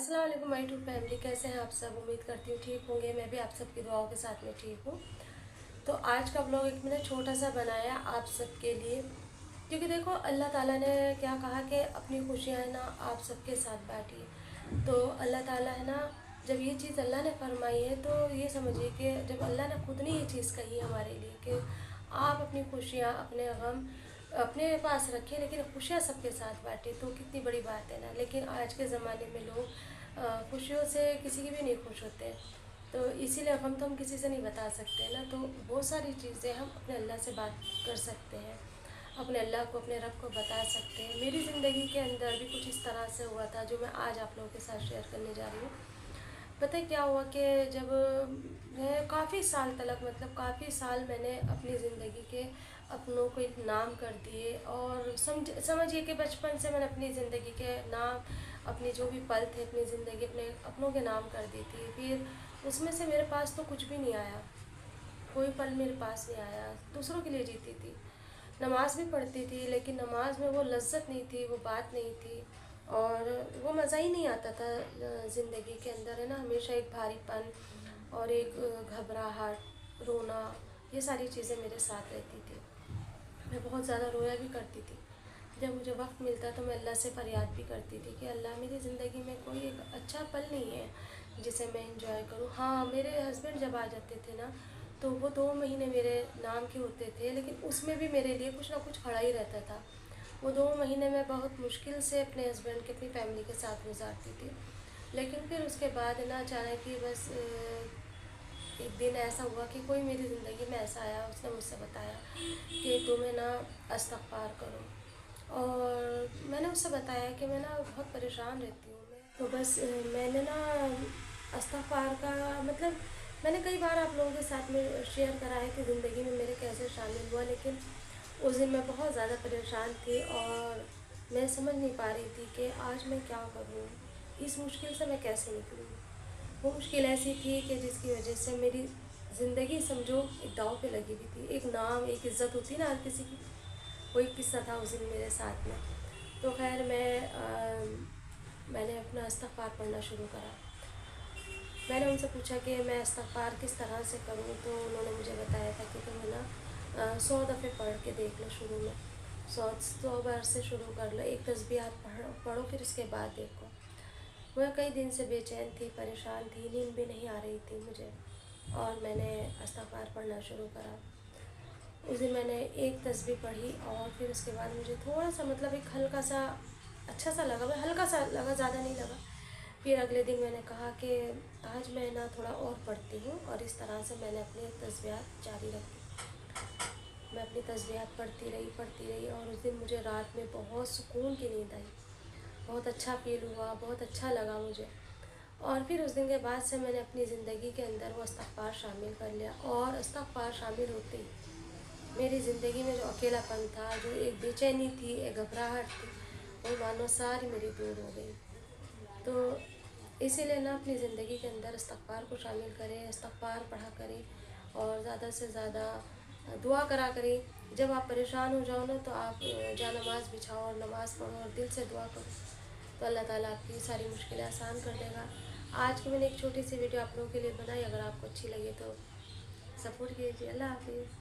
अस्सलाम वालेकुम my to family, कैसे हैं आप सब। उम्मीद करती हूँ ठीक होंगे। मैं भी आप सबकी दुआओं के साथ में ठीक हूँ। तो आज का व्लॉग एक मैंने छोटा सा बनाया आप सबके लिए, क्योंकि देखो अल्लाह ताला ने क्या कहा कि अपनी खुशियाँ है ना आप सबके साथ बांटिए। तो अल्लाह ताला है ना, जब ये चीज़ अल्लाह ने फरमाई है तो ये समझिए कि जब अल्लाह ने खुद ने ये चीज़ कही है हमारे लिए कि आप अपनी खुशियाँ अपने गम अपने पास रखें लेकिन खुशियाँ सबके साथ बांटें, तो कितनी बड़ी बात है ना। लेकिन आज के ज़माने में लोग खुशियों से किसी की भी नहीं खुश होते हैं। तो इसीलिए हम किसी से नहीं बता सकते ना। तो बहुत सारी चीज़ें हम अपने अल्लाह से बात कर सकते हैं, अपने अल्लाह को अपने रब को बता सकते हैं। मेरी ज़िंदगी के अंदर भी कुछ इस तरह से हुआ था जो मैं आज आप लोगों के साथ शेयर करने जा रही हूँ। पता है क्या हुआ कि जब मैं काफ़ी साल तलक मतलब काफ़ी साल मैंने अपनी ज़िंदगी के अपनों को एक नाम कर दिए, और समझिए कि बचपन से मैंने अपनी ज़िंदगी के नाम अपने जो भी पल थे अपनी ज़िंदगी अपने अपनों के नाम कर दी थी। फिर उसमें से मेरे पास तो कुछ भी नहीं आया, कोई पल मेरे पास नहीं आया। दूसरों के लिए जीती थी, नमाज़ भी पढ़ती थी, लेकिन नमाज में वो लज्जत नहीं थी, वो बात नहीं थी, और वो मज़ा ही नहीं आता था। ज़िंदगी के अंदर है ना हमेशा एक भारीपन और एक घबराहट, रोना, ये सारी चीज़ें मेरे साथ रहती थी। मैं बहुत ज़्यादा रोया भी करती थी। जब मुझे वक्त मिलता तो मैं अल्लाह से फ़रियाद भी करती थी कि अल्लाह मेरी ज़िंदगी में कोई एक अच्छा पल नहीं है जिसे मैं इंजॉय करूँ। हाँ, मेरे हस्बैंड जब आ जाते थे ना तो वो 2 महीने मेरे नाम के होते थे, लेकिन उसमें भी मेरे लिए कुछ ना कुछ खड़ा ही रहता था। वो 2 महीने मैं बहुत मुश्किल से अपने हस्बैंड के अपनी फैमिली के साथ गुजारती थी। लेकिन फिर उसके बाद है ना अचानक ही बस एक दिन ऐसा हुआ कि कोई मेरी ज़िंदगी में ऐसा आया, उसने मुझसे बताया कि तुम्हें ना इस्तिग़फ़ार करो। और मैंने उससे बताया कि मैं ना बहुत परेशान रहती हूँ। मैं तो बस मैंने ना इस्तिग़फ़ार का मतलब मैंने कई बार आप लोगों के साथ में शेयर करा है कि ज़िंदगी में मेरे कैसे शामिल हुआ, लेकिन उस दिन मैं बहुत ज़्यादा परेशान थी और मैं समझ नहीं पा रही थी कि आज मैं क्या करूँ, इस मुश्किल से मैं कैसे निकलूँ। वो मुश्किल ऐसी थी कि जिसकी वजह से मेरी ज़िंदगी समझो एक दाँव पे लगी हुई थी। एक नाम, एक इज़्ज़त होती है ना हर किसी की, वो एक किस्सा था उस दिन मेरे साथ में। तो खैर मैंने अपना इस्तिग़फ़ार पढ़ना शुरू करा। मैंने उनसे पूछा कि मैं इस्तिग़फ़ार किस तरह से करूँ, तो उन्होंने मुझे बताया था कि तुम ना 100 दफ़े पढ़ के देख लो। शुरू में 100 बार से शुरू कर लो, एक तस्बीहात पढ़ो, फिर उसके बाद देखो। मैं कई दिन से बेचैन थी, परेशान थी, नींद भी नहीं आ रही थी मुझे, और मैंने इस्तिग़फ़ार पढ़ना शुरू करा। उस दिन मैंने एक तस्बीह पढ़ी और फिर उसके बाद मुझे थोड़ा सा मतलब एक हल्का सा अच्छा सा लगा, हल्का सा लगा, ज़्यादा नहीं लगा। फिर अगले दिन मैंने कहा कि आज मैं ना थोड़ा और पढ़ती हूँ, और इस तरह से मैंने अपनी तस्बीहात जारी रखी। मैं अपनी तस्बीहात पढ़ती रही, और उस दिन मुझे रात में बहुत सुकून की नींद आई। बहुत अच्छा फ़ील हुआ, बहुत अच्छा लगा मुझे। और फिर उस दिन के बाद से मैंने अपनी ज़िंदगी के अंदर वो इस्तिग़फ़ार शामिल कर लिया, और इस्तिग़फ़ार शामिल होते ही मेरी ज़िंदगी में जो अकेलापन था, जो एक बेचैनी थी, एक घबराहट थी, वो मानो सारी मेरी दूर हो गई। तो इसीलिए ना अपनी ज़िंदगी के अंदर इस्तिग़फ़ार को शामिल करें, इस्तिग़फ़ार पढ़ा करें, और ज़्यादा से ज़्यादा दुआ करा करें। जब आप परेशान हो जाओ ना तो आप जा नमाज़ बिछाओ और नमाज़ पढ़ो और दिल से दुआ करो, तो अल्लाह ताला आपकी सारी मुश्किलें आसान कर देगा। आज की मैंने एक छोटी सी वीडियो आप लोगों के लिए बनाई। अगर आपको अच्छी लगी तो सपोर्ट कीजिए। अल्लाह हाफ़िज़।